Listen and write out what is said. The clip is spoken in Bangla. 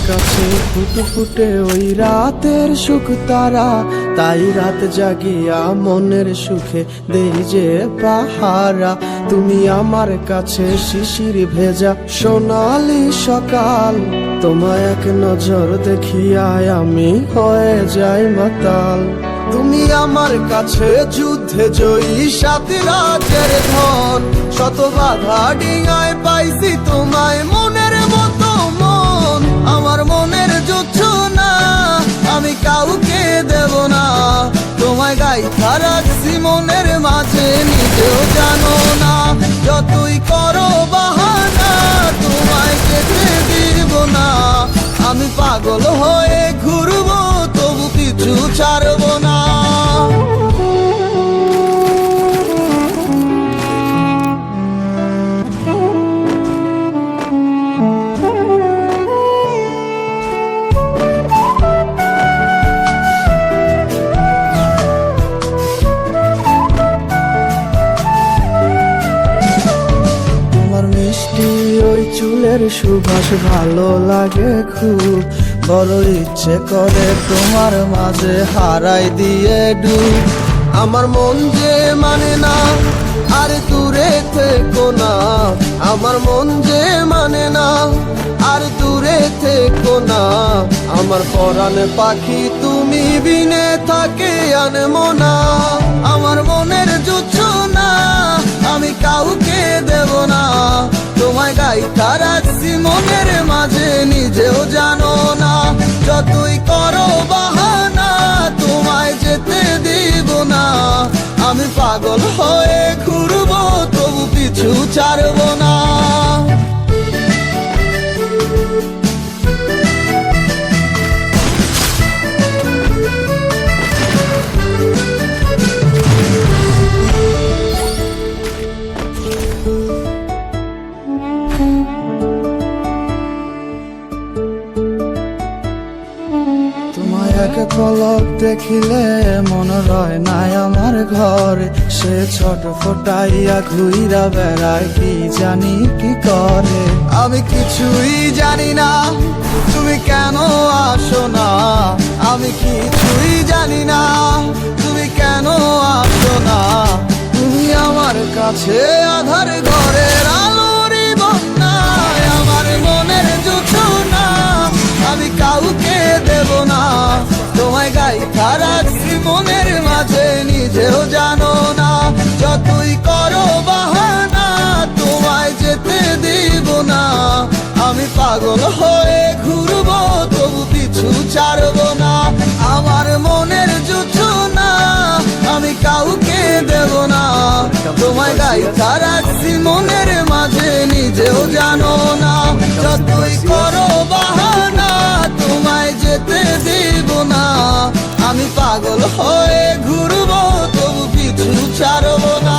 কাছে ফুটফুটে ওই রাতের সুখ তারা, তাই রাত জাগিয়া মনের সুখে দেই যে পাহারা। তুমি আমার কাছে শিশির ভেজা সোনালি সকাল, তোমায় এক নজর দেখিয়ায় আমি হয়ে যাই মাতাল। তুমি আমার কাছে যুদ্ধে জয়ী সাত রাজের ধন, শত বাধা ডিঙায় পাইছি তোমায় মনের মতো মন। আমার মনের জোছনা আমি কাউকে দেব না, তোমায় গাইথা রাখছি মনের মাঝে নিজেও জানো না। যতই করো বাহানা তোমায় যেতে দিব না, আমি পাগল হয়ে ঘুরবো তবু কিছু ছাড়বো না। মিষ্টি ওই চুলের সুবাস ভালো লাগে খুব, বড় ইচ্ছে করে তোমার মাঝে হারাই দিয়ে ডুব। আমার মন যে মানে না আর দূরে থেকো না, আমার মন যে মানে না আর দূরে থেকো না। আমার পরাণে পাখি তুমি বিনে থাকে আনমো না, আমার মনের জোছনা আমি কাউকে দেব না। তোমায় গাইথা রাখছি মনের মাঝে নিজেও জানো না, যতই করো বাহানা তোমায় যেতে দিব না। আমি পাগল হয়ে ঘুরবো তবু পিছু ছাড়বো না। তোমায় এক পলক দেখিলে মন রয় নাই আমার ঘরে, সে ছোট ফোটাইয়া ঘুইরা বেড়ায় কি জানি কি করে। আমি কিছুই জানি না তুমি কেন আসো না, আমি কিছুই জানি না তুমি কেন আসো না। তুমি আমার কাছে আধার ঘরের আলোরই বন্যায়, আমার মনের জোছনা আমি কাউকে দেব না। তোমায় গাইথা রাখছি মনের মাঝে নিজেও জানো না, যতই করো বাহানা তোমায় যেতে দিব না। আমি পাগল হয়ে ঘুরবো তবু পিছু ছাড়বো না, আমার মনের জোছনা আমি কাউকে দেব না। তোমায় গাইথা রাখছি মনের মাঝে নিজেও জানো না, যতই করো বাহানা তোমায় যেতে দিব না। আমি পাগল হয়ে ঘুরবো তবু পিছু ছাড়বো না।